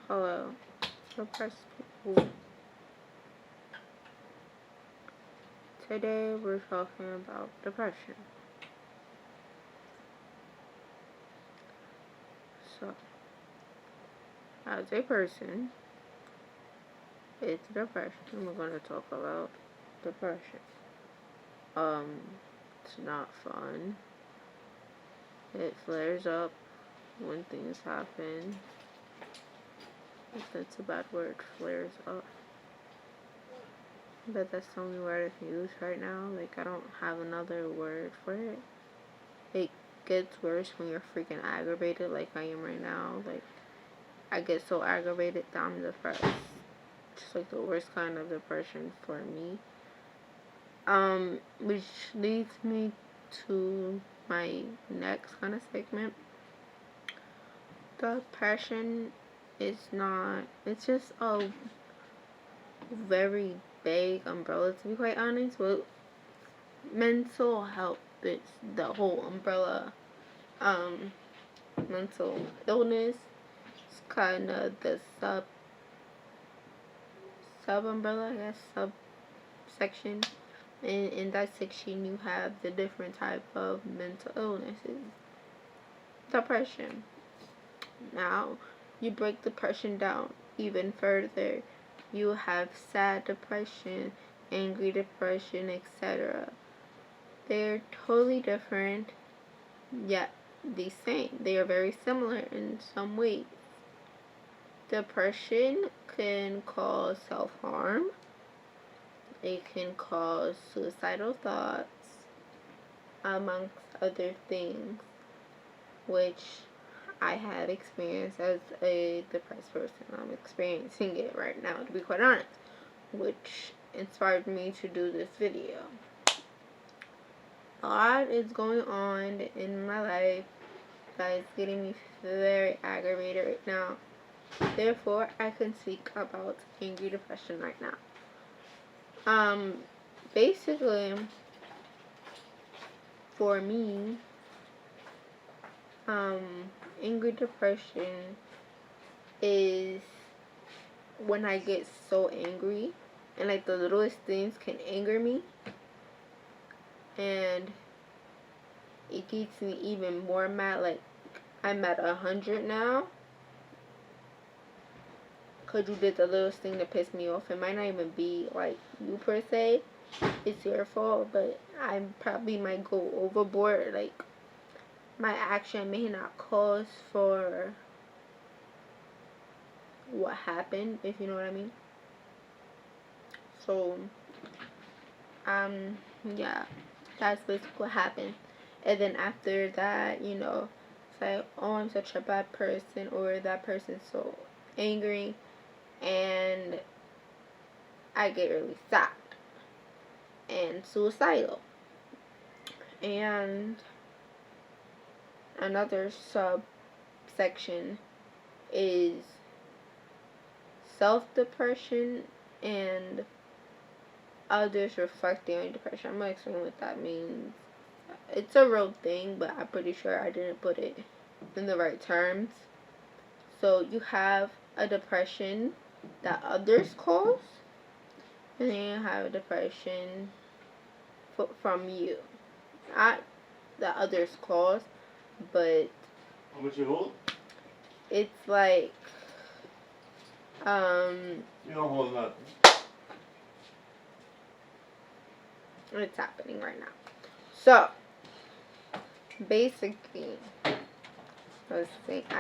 Hello, depressed people. Today we're talking about depression. So, as a person, it's depression. We're going to talk about depression. It's not fun. It flares up when things happen. If that's a bad word, flares up. But that's the only word I can use right now. Like, I don't have another word for it. It gets worse when you're freaking aggravated like I am right now. Like, I get so aggravated that I'm depressed. It's like the worst kind of depression for me. Which leads me to my next kind of segment. Depression is not, it's just a very vague umbrella, to be quite honest. Well, mental health is the whole umbrella. Mental illness is kind of the sub umbrella, I guess, subsection. And in that section, you have the different type of mental illnesses. Depression. Now, you break depression down even further. You have sad depression, angry depression, etc. They're totally different, yet the same. They are very similar in some ways. Depression can cause self-harm. It can cause suicidal thoughts, amongst other things, which I have experienced as a depressed person. I'm experiencing it right now, to be quite honest, which inspired me to do this video. A lot is going on in my life that is getting me very aggravated right now. Therefore, I can speak about angry depression right now. Basically, for me, angry depression is when I get so angry and like the littlest things can anger me, and it gets me even more mad. Like, I'm at 100 now because you did the littlest thing to piss me off. It might not even be like you per se, it's your fault, but I probably might go overboard. Like, my action may not cause for what happened, if you know what I mean. So, yeah, that's basically what happened. And then after that, you know, it's like, oh, I'm such a bad person, or that person's so angry, and I get really sad and suicidal. And another subsection is self-depression and others reflecting on depression. I'm gonna explain what that means. It's a real thing, but I'm pretty sure I didn't put it in the right terms. So you have a depression that others cause, and then you have a depression from you. Not that others cause, but how much you hold? It's like, you don't hold nothing. It's happening right now. So, basically, I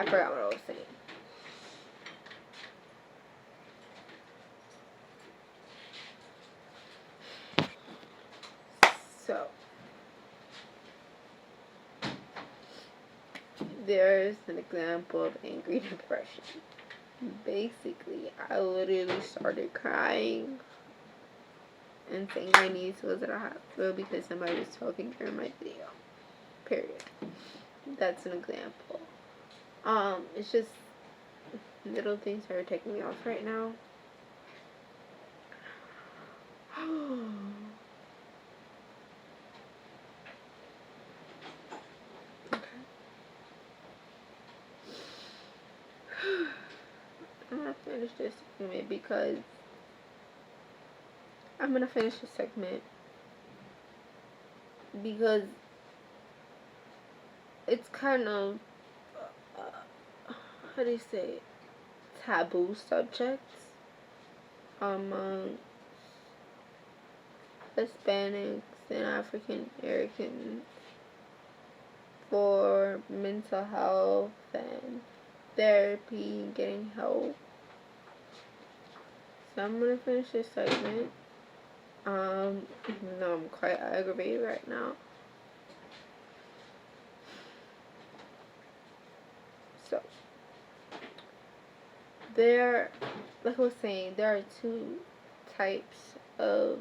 forgot what I was saying. So, there's an example of angry depression. Basically, I literally started crying and saying my niece was at a hospital because somebody was talking during my video. Period. That's an example. It's just little things that are taking me off right now. finish this segment because I'm gonna finish this segment because it's kind of how do you say it? Taboo subjects among Hispanics and African Americans for mental health and therapy, getting help. So I'm gonna finish this segment. Even though I'm quite aggravated right now. So like I was saying, there are two types of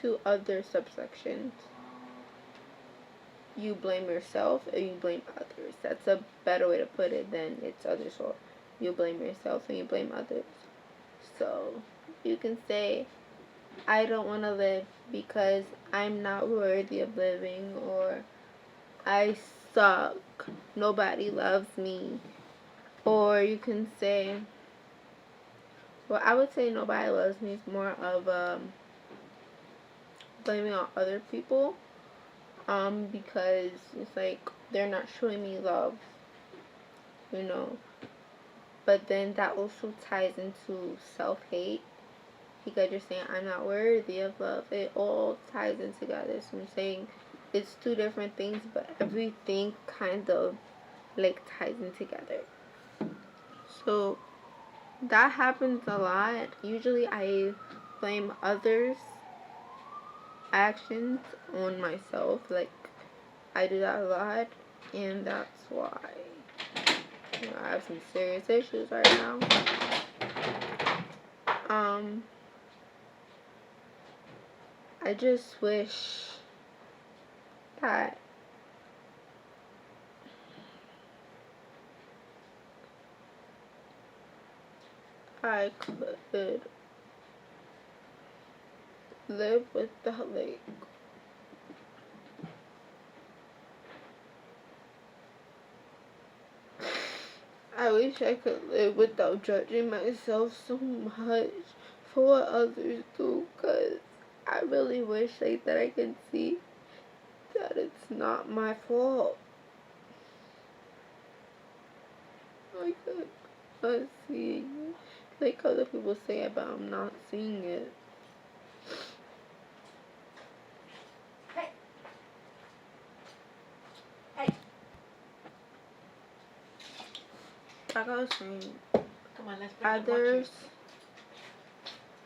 two other subsections. You blame yourself and you blame others. That's a better way to put it than it's others. So you blame yourself and you blame others. So you can say, I don't want to live because I'm not worthy of living, or I suck, nobody loves me. Or you can say, well, I would say nobody loves me is more of blaming on other people, because it's like they're not showing me love, you know. But then that also ties into self-hate, because you're saying I'm not worthy of love. It all ties in together. So I'm saying it's two different things, but everything kind of like ties in together. So that happens a lot. Usually I blame others' actions on myself. Like I do that a lot, and that's why I have some serious issues right now. I just wish that I could live without, like, I wish I could live without judging myself so much for what others do, because I really wish like that I can see that it's not my fault. Like I'm not seeing it. Like other people say about I'm not seeing it. Like I was saying, others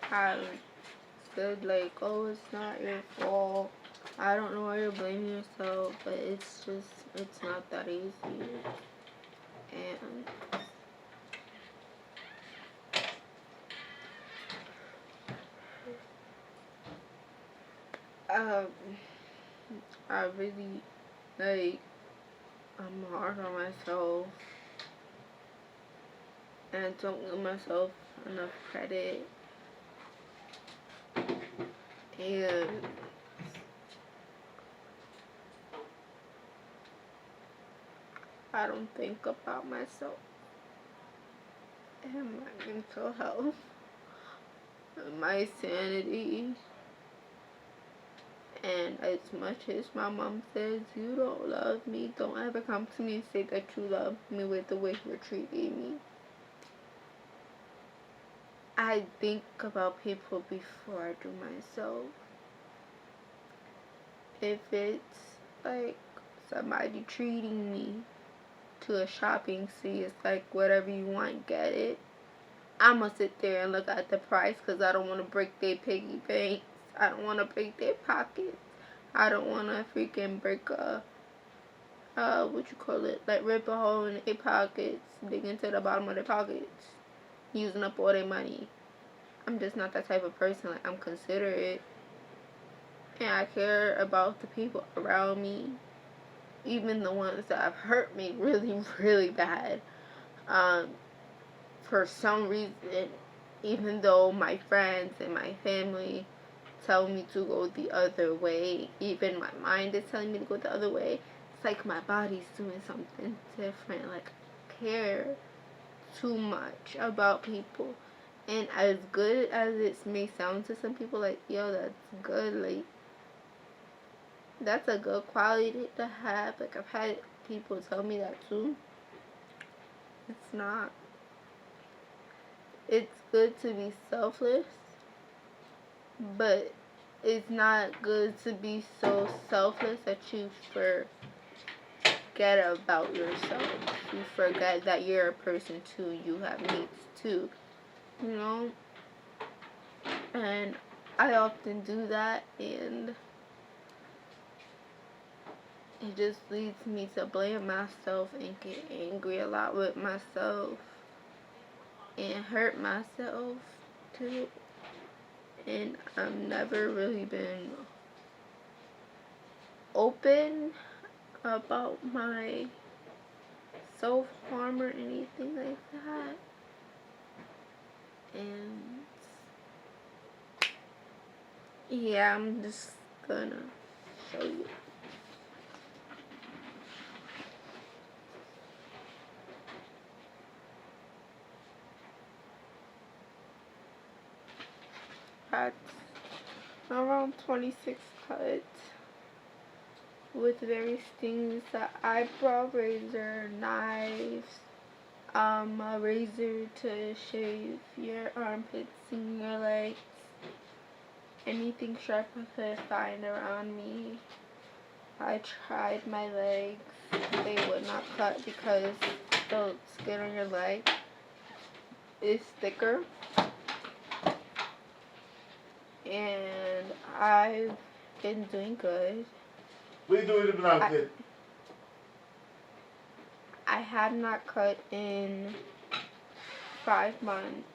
have said like, oh, it's not your fault. I don't know why you're blaming yourself, but it's not that easy. And I really, like, I'm hard on myself and don't give myself enough credit. And I don't think about myself and my mental health, my sanity. And as much as my mom says, you don't love me, don't ever come to me and say that you love me with the way you're treating me. I think about people before I do myself. If it's like somebody treating me to a shopping spree, it's like whatever you want, get it. I'ma sit there and look at the price because I don't want to break their piggy banks. I don't want to break their pockets. I don't want to freaking break like rip a hole in their pockets, dig into the bottom of their pockets, using up all their money. I'm just not that type of person. Like, I'm considerate, and I care about the people around me, even the ones that have hurt me really, really bad. For some reason, even though my friends and my family tell me to go the other way, even my mind is telling me to go the other way, it's like my body's doing something different. Like, I care too much about people. And as good as it may sound to some people, like, yo, that's good, like, that's a good quality to have. Like, I've had people tell me that too. It's not. It's good to be selfless, but it's not good to be so selfless that you forget about yourself. You forget that you're a person too. You have needs too. You know? And I often do that, and it just leads me to blame myself and get angry a lot with myself and hurt myself too. And I've never really been open about my self-harm or anything like that. And yeah, I'm just gonna show you. That's around 26 cuts with various things: the eyebrow razor, knives, a razor to shave your armpits and your legs, anything sharp I could find around me. I tried my legs. They would not cut because the skin on your leg is thicker. And I've been doing good. What are you doing with the banana, kid? I had not cut in 5 months.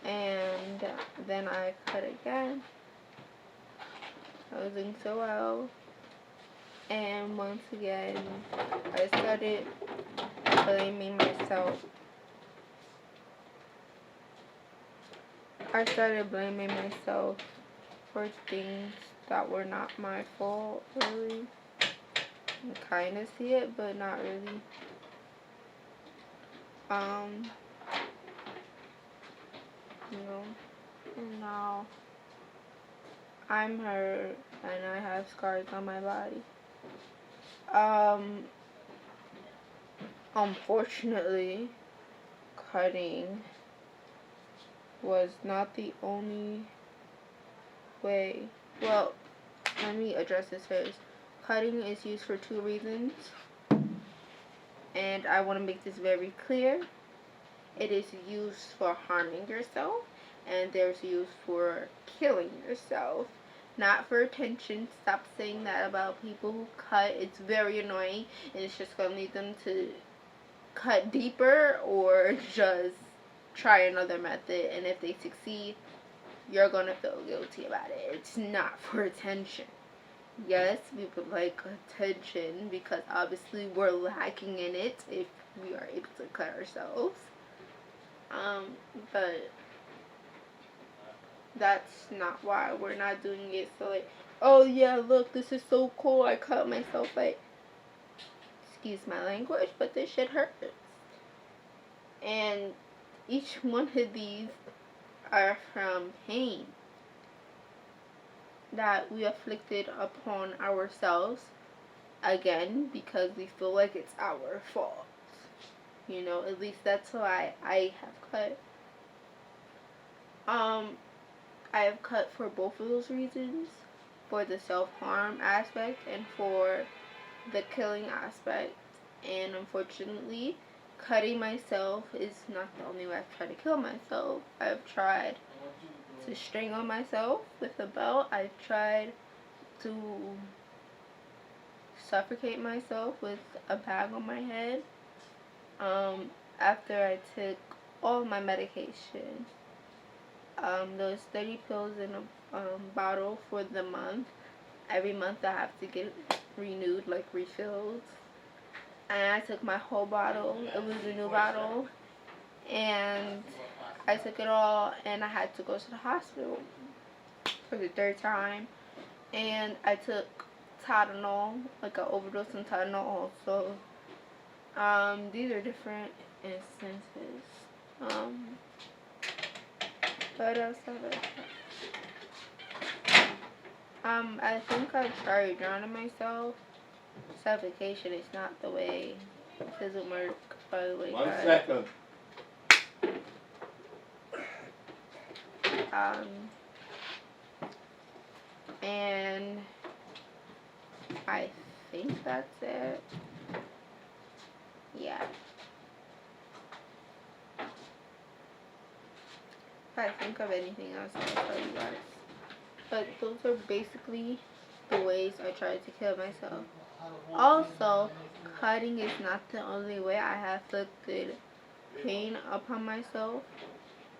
And then I cut again. I was doing so well. And once again, I started blaming myself. I started blaming myself for things that were not my fault, really. I kind of see it, but not really. You know, and now I'm hurt and I have scars on my body. Unfortunately, cutting was not the only way. Well, let me address this first. Cutting is used for 2 reasons, and I want to make this very clear. It is used for harming yourself, and there's use for killing yourself. Not for attention. Stop saying that about people who cut. It's very annoying, and it's just going to lead them to cut deeper or just try another method, and if they succeed, you're going to feel guilty about it. It's not for attention. Yes, we would like attention because obviously we're lacking in it if we are able to cut ourselves. But that's not why we're not doing it. So like, oh yeah, look, this is so cool, I cut myself. Like, excuse my language, but this shit hurts. And each one of these are from pain that we afflicted upon ourselves, again, because we feel like it's our fault. You know, at least that's why I have cut. I have cut for both of those reasons, for the self-harm aspect and for the killing aspect. And unfortunately, cutting myself is not the only way I've tried to kill myself. I've tried to strangle myself with a belt. I've tried to suffocate myself with a bag on my head. After I took all my medication, those 30 pills in a bottle for the month. Every month I have to get renewed, like refills. And I took my whole bottle. It was a new bottle. And I took it all, and I had to go to the hospital for the 3rd time. And I took Tylenol, like an overdose in Tylenol also. These are different instances. What else have I tried? I think I tried drowning myself. Suffocation is not the way. It doesn't work, by the way, 1 guys. second. And I think that's it. Yeah. If I think of anything else, I'll tell you guys. But those are basically the ways I try to kill myself. Also, cutting is not the only way I have inflicted pain upon myself.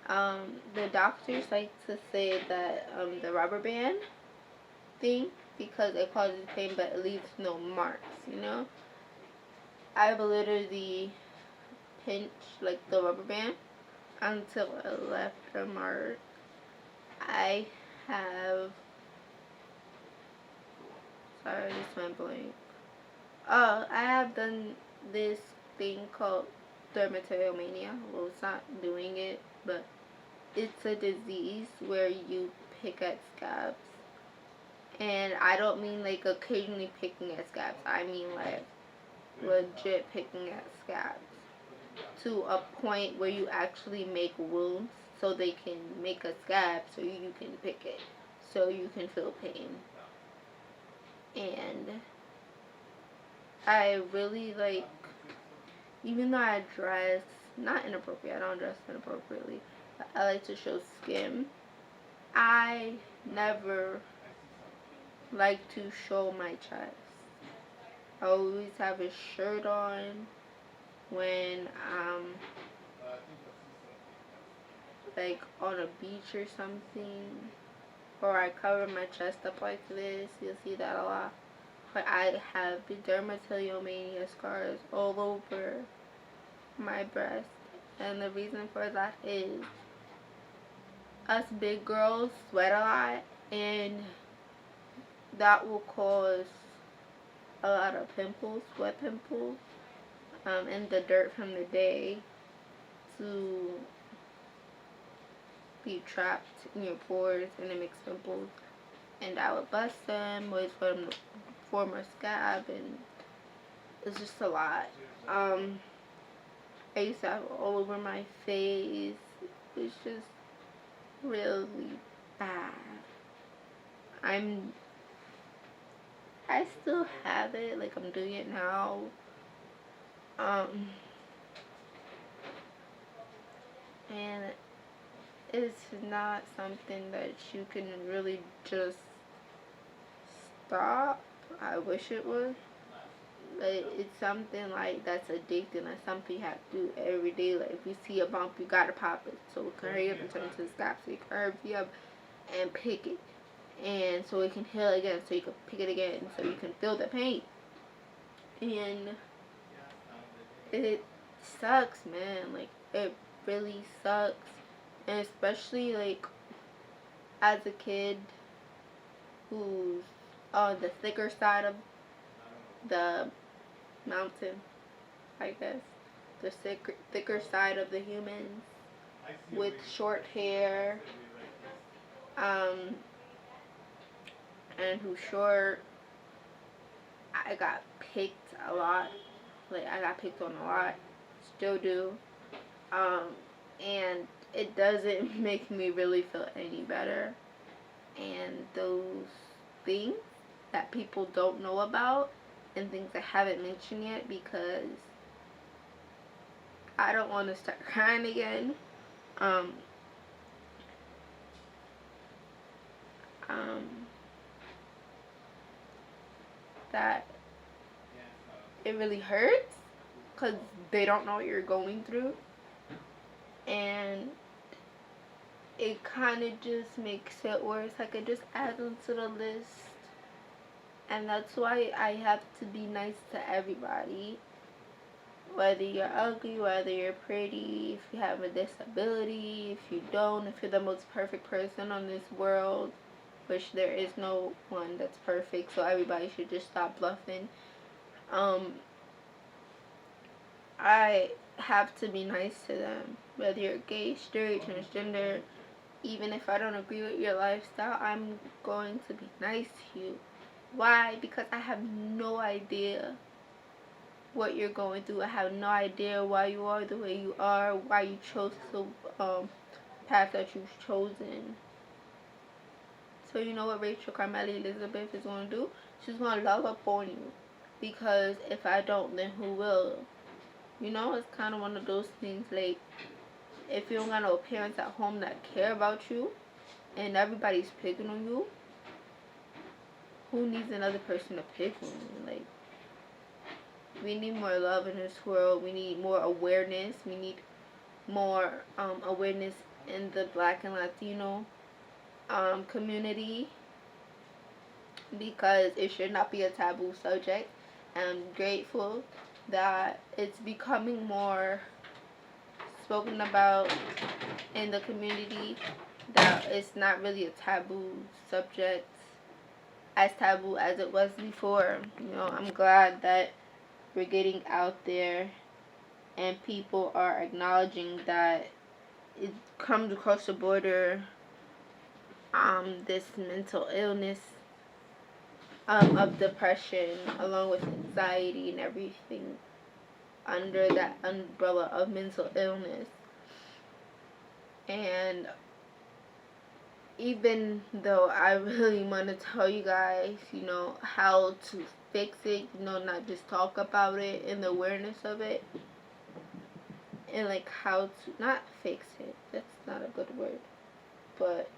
The doctors like to say that the rubber band thing, because it causes pain but it leaves no marks, you know? I've literally pinched like the rubber band until it left a mark. I have, sorry, I just went blank. I have done this thing called dermatillomania. Well, it's not doing it, but it's a disease where you pick at scabs. And I don't mean like occasionally picking at scabs. I mean like legit picking at scabs. To a point where you actually make wounds so they can make a scab so you can pick it. So you can feel pain. And I really like, even though I dress not inappropriate, I don't dress inappropriately, but I like to show skin. I never like to show my chest. I always have a shirt on when I'm like on a beach or something, or I cover my chest up like this. You'll see that a lot. But I have dermatillomania scars all over my breast, and the reason for that is us big girls sweat a lot, and that will cause a lot of pimples, sweat pimples, and the dirt from the day to be trapped in your pores, and it makes pimples. And I would bust them, wait for them to form a scab, and it's just a lot. I used to have all over my face. It's just really bad. I still have it, like I'm doing it now. And it's not something that you can really just stop. I wish it was. But it's something like that's addicting. That's something you have to do every day. Like if you see a bump, you gotta pop it. So it can hurry up and turn into a scab. So you can hurry up and pick it. And so it can heal again. So you can pick it again. So you can feel the pain. And it sucks, man. Like it really sucks. And especially like as a kid who's on the thicker side of the mountain, I guess, the thicker side of the humans, with short hair, and who's short. I got picked a lot. Like I got picked on a lot, still do, and it doesn't make me really feel any better. And those things that people don't know about, and things I haven't mentioned yet, because I don't want to start crying again. That it really hurts because they don't know what you're going through, and it kind of just makes it worse. Like it just adds onto the list. And that's why I have to be nice to everybody. Whether you're ugly, whether you're pretty, if you have a disability, if you don't, if you're the most perfect person on this world. which there is no one that's perfect, so everybody should just stop bluffing. I have to be nice to them, whether you're gay, straight, transgender. Even if I don't agree with your lifestyle, I'm going to be nice to you. Why? Because I have no idea what you're going through. I have no idea why you are the way you are, why you chose the path that you've chosen. So you know what Rachel Carmelli Elizabeth is going to do? She's going to love up on you. Because if I don't, then who will? You know, it's kind of one of those things, like, if you don't got no parents at home that care about you, and everybody's picking on you, who needs another person to pick on you? Like, we need more love in this world. We need more awareness. We need more awareness in the Black and Latino community, because it should not be a taboo subject. I'm grateful that it's becoming more spoken about in the community, that it's not really a taboo subject, as taboo as it was before. You know, I'm glad that we're getting out there and people are acknowledging that it comes across the border, this mental illness of depression, along with anxiety and everything, under that umbrella of mental illness. And even though I really want to tell you guys, you know, how to fix it, you know, not just talk about it and the awareness of it, and like how to not fix it, that's not a good word, but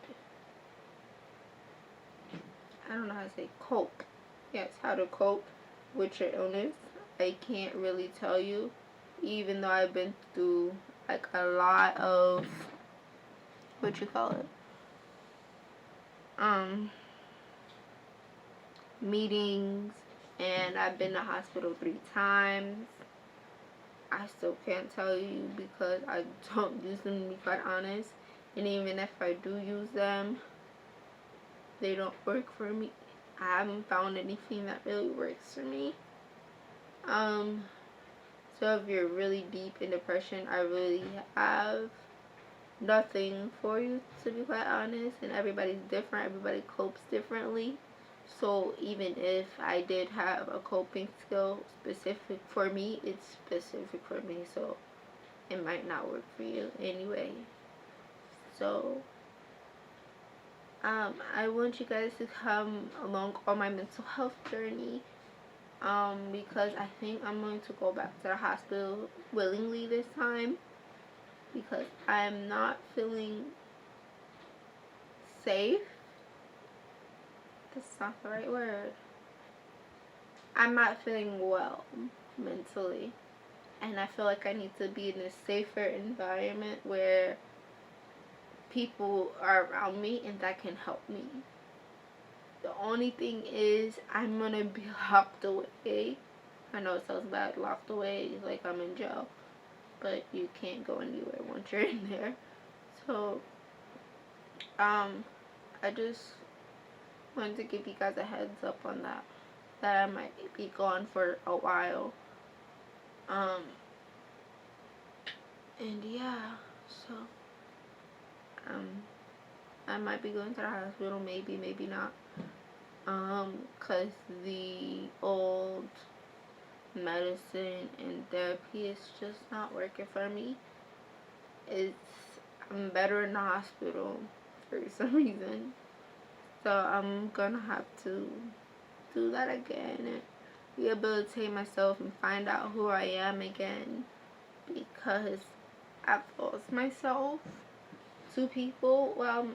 I don't know how to say cope. Yes, how to cope with your illness. I can't really tell you, even though I've been through like a lot of meetings, and I've been to hospital 3 times. I still can't tell you because I don't use them, to be quite honest. And even if I do use them, they don't work for me. I haven't found anything that really works for me. So if you're really deep in depression, I really have nothing for you, to be quite honest. And everybody's different. Everybody copes differently. So even if I did have a coping skill specific for me, it's specific for me. So it might not work for you anyway. So I want you guys to come along on my mental health journey, because I think I'm going to go back to the hospital willingly this time, because I'm not feeling safe. That's not the right word. I'm not feeling well mentally, and I feel like I need to be in a safer environment where people are around me and that can help me. The only thing is, I'm gonna be locked away. I know it sounds bad, locked away, like I'm in jail, but you can't go anywhere once you're in there. So I just wanted to give you guys a heads up on that I might be gone for a while. And yeah, so I might be going to the hospital, maybe not, cause the old medicine and therapy is just not working for me. I'm better in the hospital for some reason, so I'm gonna have to do that again and rehabilitate myself and find out who I am again, because I've lost myself to people. Well,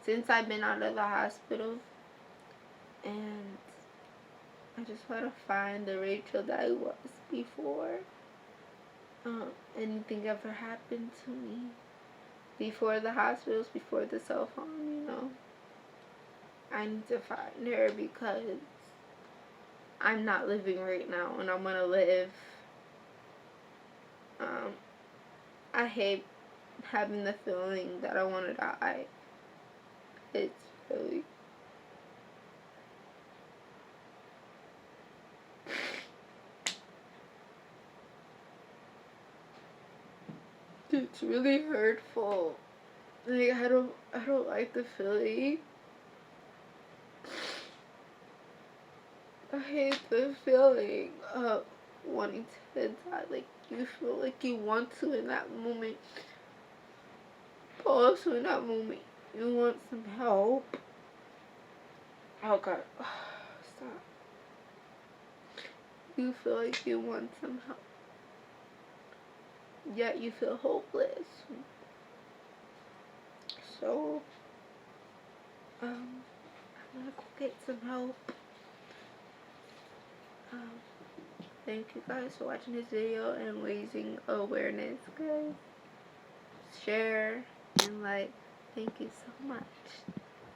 since I've been out of the hospital, and I just want to find the Rachel that I was before anything ever happened to me. Before the hospitals, before the cell phone, you know. I need to find her because I'm not living right now and I want to live. I hate having the feeling that I want to die. It's really it's really hurtful. Like I don't like the feeling. I hate the feeling of wanting to die. Like you feel like you want to in that moment. But also in that moment you want some help. Oh god. Stop. You feel like you want some help. Yet you feel hopeless. So I'm gonna go get some help. Thank you guys for watching this video and raising awareness, guys. Share and like. Thank you so much.